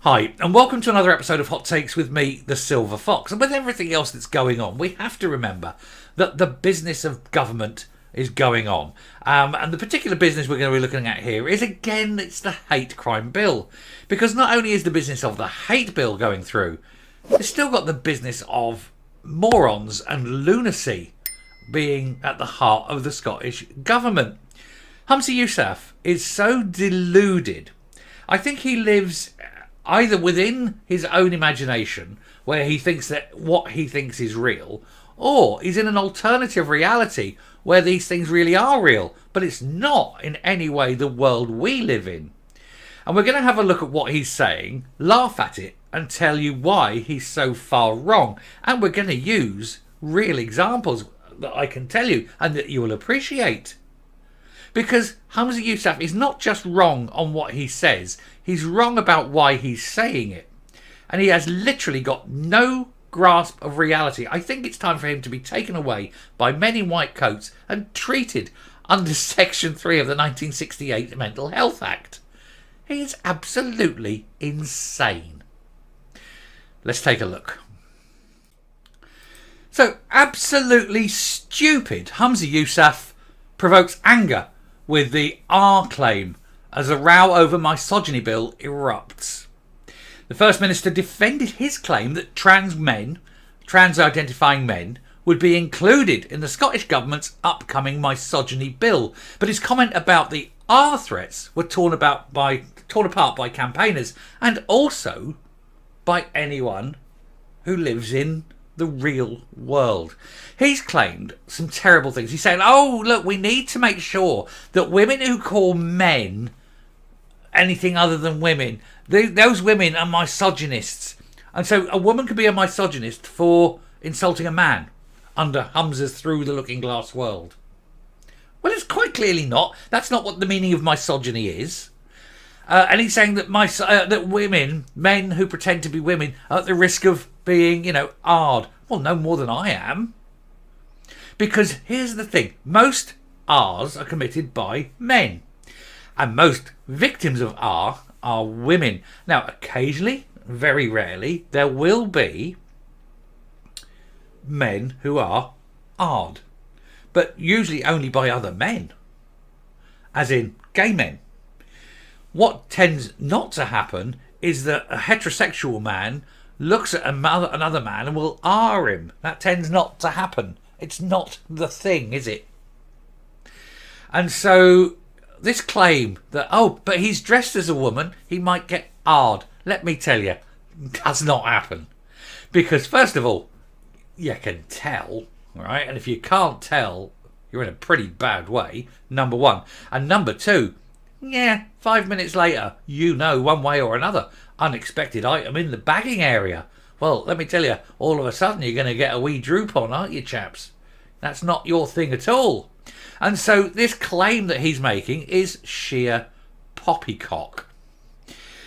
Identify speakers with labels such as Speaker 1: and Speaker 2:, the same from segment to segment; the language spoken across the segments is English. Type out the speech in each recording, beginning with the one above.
Speaker 1: Hi, and welcome to another episode of Hot Takes with me, the Silver Fox. And with everything else that's going on, we have to remember that the business of government is going on. And the particular business we're going to be looking at here is, again, it's the hate crime bill. Because not only is the business of the hate bill going through, it's still got the business of morons and lunacy being at the heart of the Scottish government. Humza Yousaf is so deluded. I think he lives either within his own imagination, where he thinks that what he thinks is real, or he's in an alternative reality where these things really are real, but it's not in any way the world we live in. And we're going to have a look at what he's saying, laugh at it, and tell you why he's so far wrong. And we're going to use real examples that I can tell you and that you will appreciate. Because Humza Yousaf is not just wrong on what he says, he's wrong about why he's saying it. And he has literally got no grasp of reality. I think it's time for him to be taken away by men in white coats and treated under Section 3 of the 1968 Mental Health Act. He is absolutely insane. Let's take a look. So, absolutely stupid Humza Yousaf provokes anger with the R claim as a row over misogyny bill erupts. The First Minister defended his claim that trans-identifying men, would be included in the Scottish Government's upcoming misogyny bill. But his comment about the R threats were torn apart by campaigners and also by anyone who lives in the real world. He's claimed some terrible things. He's saying, oh, look, we need to make sure that women who call men anything other than women, those women are misogynists. And so a woman could be a misogynist for insulting a man under Humza's through the looking glass world. Well, it's quite clearly not. That's not what the meaning of misogyny is. And he's saying that that men who pretend to be women, are at the risk of being, R'd. Well, no more than I am. Because here's the thing. Most R's are committed by men. And most victims of R are women. Now, occasionally, very rarely, there will be men who are R'd. But usually only by other men. As in gay men. What tends not to happen is that a heterosexual man looks at another man and will R him. That tends not to happen. It's not the thing, is it? And so this claim that, but he's dressed as a woman, he might get R'd. Let me tell you, does not happen. Because first of all, you can tell, right? And if you can't tell, you're in a pretty bad way, number one. And number two, 5 minutes later, one way or another, unexpected item in the bagging area. Well, let me tell you, all of a sudden you're going to get a wee droop on, aren't you, chaps? That's not your thing at all. And so this claim that he's making is sheer poppycock.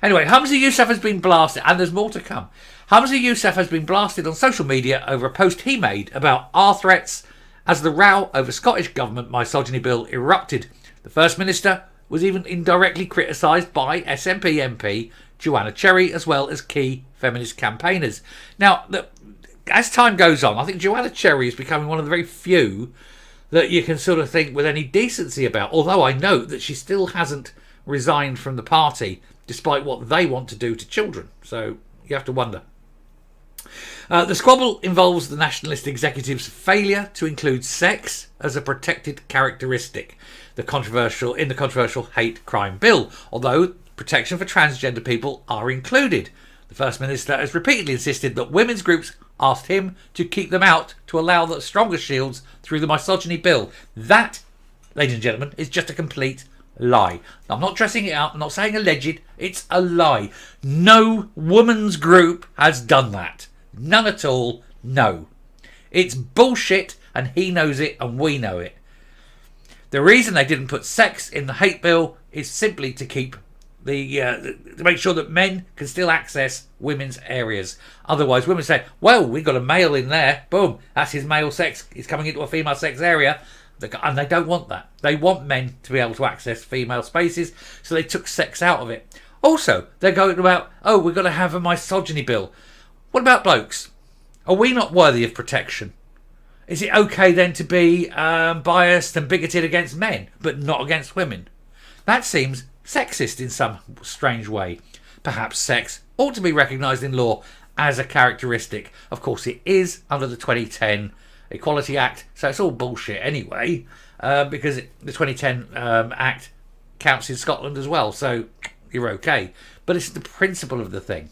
Speaker 1: Anyway, Humza Yousaf has been blasted, and there's more to come. Humza Yousaf has been blasted on social media over a post he made about R threats as the row over Scottish Government misogyny bill erupted. The First Minister was even indirectly criticised by SNP MP Joanna Cherry, as well as key feminist campaigners. Now, as time goes on, I think Joanna Cherry is becoming one of the very few that you can sort of think with any decency about, although I note that she still hasn't resigned from the party, despite what they want to do to children. So you have to wonder. The squabble involves the Nationalist Executive's failure to include sex as a protected characteristic in the controversial hate crime bill, although protection for transgender people are included. The First Minister has repeatedly insisted that women's groups asked him to keep them out to allow the stronger shields through the misogyny bill. That, ladies and gentlemen, is just a complete lie. I'm not dressing it up, I'm not saying alleged, it's a lie. No woman's group has done that. None at all, no. It's bullshit, and he knows it and we know it. The reason they didn't put sex in the hate bill is simply to keep to make sure that men can still access women's areas. Otherwise, women say, well, we've got a male in there. Boom, that's his male sex. He's coming into a female sex area. And they don't want that. They want men to be able to access female spaces. So they took sex out of it. Also, they're going about, oh, we've got to have a misogyny bill. What about blokes? Are we not worthy of protection? Is it okay then to be biased and bigoted against men, but not against women? That seems sexist in some strange way. Perhaps sex ought to be recognised in law as a characteristic. Of course, it is under the 2010 Equality Act, so it's all bullshit anyway, because the 2010 Act counts in Scotland as well, so you're okay. But it's the principle of the thing.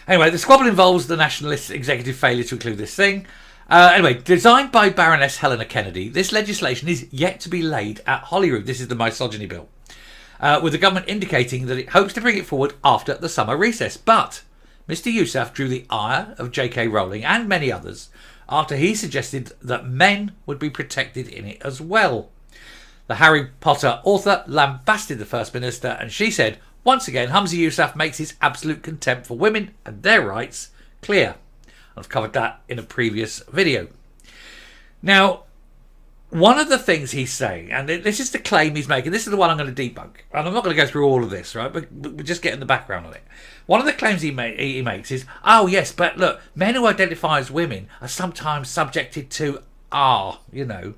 Speaker 1: Anyway, the squabble involves the Nationalist executive failure to include this thing. Anyway, designed by Baroness Helena Kennedy, this legislation is yet to be laid at Holyrood. This is the misogyny bill. With the government indicating that it hopes to bring it forward after the summer recess. But Mr. Yousaf drew the ire of J.K. Rowling and many others after he suggested that men would be protected in it as well. The Harry Potter author lambasted the First Minister, and she said, once again, Humza Yousaf makes his absolute contempt for women and their rights clear. I've covered that in a previous video. Now, one of the things he's saying, and this is the claim he's making, this is the one I'm going to debunk, and I'm not going to go through all of this, right, but we're just getting the background on it. One of the claims he makes is, oh yes, but look, men who identify as women are sometimes subjected to you know.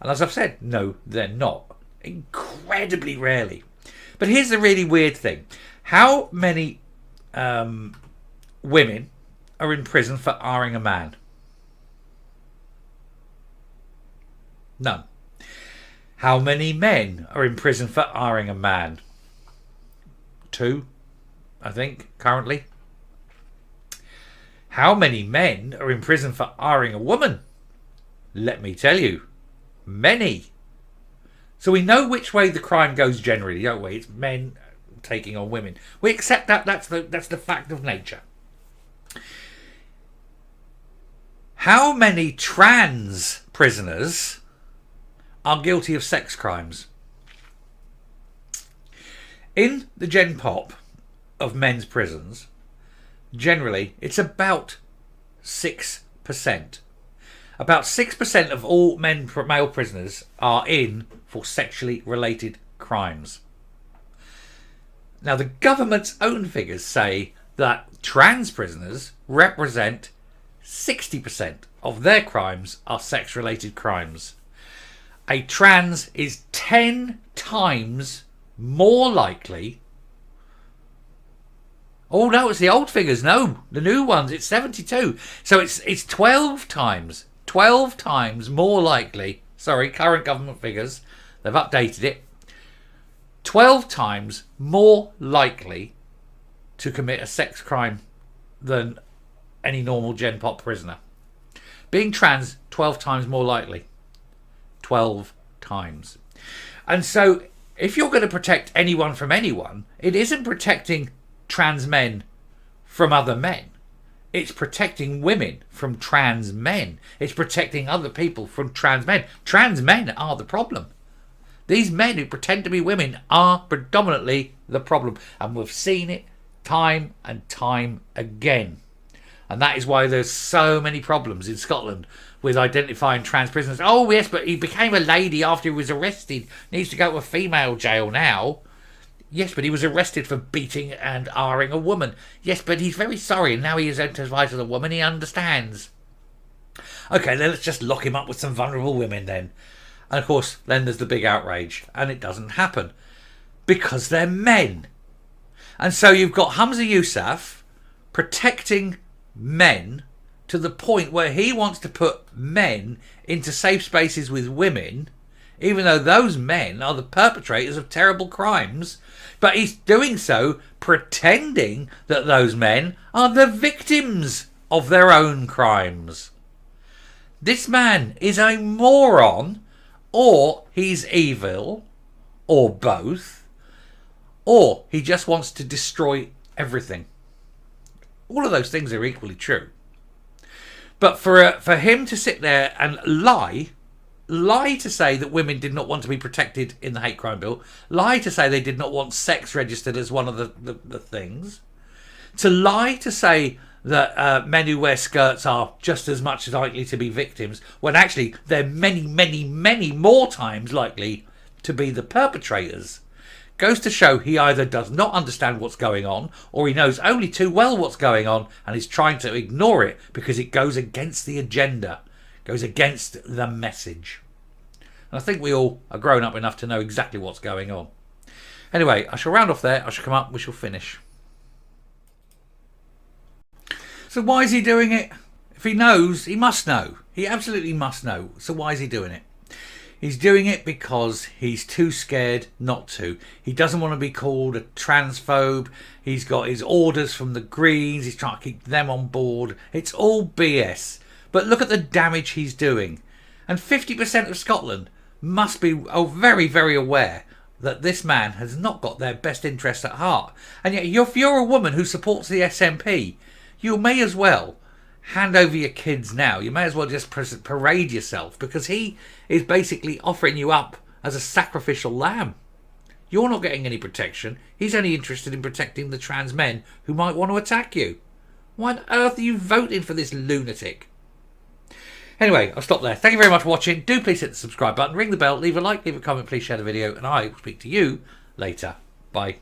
Speaker 1: And as I've said, no, they're not. Incredibly rarely. But here's the really weird thing. How many women are in prison for R-ing a man? None. How many men are in prison for R-ing a man? 2, I think, currently. How many men are in prison for R-ing a woman? Let me tell you, many. So we know which way the crime goes generally, don't we? It's men taking on women. We accept that. That's the fact of nature. How many trans prisoners are guilty of sex crimes? In the gen pop of men's prisons, generally it's about 6%. About 6% of all male prisoners are in for sexually related crimes. Now, the government's own figures say that trans prisoners represent 60% of their crimes are sex-related crimes. A trans is 10 times more likely. Oh no, it's the old figures. No, the new ones, it's 72. So it's 12 times more likely. Sorry, current government figures. They've updated it. 12 times more likely to commit a sex crime than any normal Gen Pop prisoner. Being trans, 12 times more likely. 12 times. And so, if you're going to protect anyone from anyone, it isn't protecting trans men from other men. It's protecting women from trans men. It's protecting other people from trans men. Trans men are the problem. These men who pretend to be women are predominantly the problem. And we've seen it time and time again. And that is why there's so many problems in Scotland with identifying trans prisoners. Oh yes, but he became a lady after he was arrested. Needs to go to a female jail now. Yes, but he was arrested for beating and R-ing a woman. Yes, but he's very sorry and now he identifies as a woman. He understands. Okay, then let's just lock him up with some vulnerable women then. And of course, then there's the big outrage. And it doesn't happen. Because they're men. And so you've got Humza Yousaf protecting men to the point where he wants to put men into safe spaces with women, even though those men are the perpetrators of terrible crimes. But he's doing so pretending that those men are the victims of their own crimes. This man is a moron, or he's evil, or both, or he just wants to destroy everything. All of those things are equally true. But for him to sit there and lie to say that women did not want to be protected in the hate crime bill, lie to say they did not want sex registered as one of the things, to lie to say that men who wear skirts are just as much likely to be victims, when actually they're many, many, many more times likely to be the perpetrators. Goes to show he either does not understand what's going on, or he knows only too well what's going on and is trying to ignore it because it goes against the agenda, goes against the message. And I think we all are grown up enough to know exactly what's going on. Anyway, I shall round off there. I shall come up. We shall finish. So why is he doing it? If he knows, he must know. He absolutely must know. So why is he doing it? He's doing it because he's too scared not to. He doesn't want to be called a transphobe. He's got his orders from the Greens. He's trying to keep them on board. It's all BS. But look at the damage he's doing. And 50% of Scotland must be very, very aware that this man has not got their best interests at heart. And yet, if you're a woman who supports the SNP, you may as well hand over your kids now. You may as well just parade yourself, because he is basically offering you up as a sacrificial lamb. You're not getting any protection. He's only interested in protecting the trans men who might want to attack you. Why on earth are you voting for this lunatic? Anyway, I'll stop there. Thank you very much for watching. Do please hit the subscribe button, ring the bell, leave a like, leave a comment, please share the video, and I will speak to you later. Bye.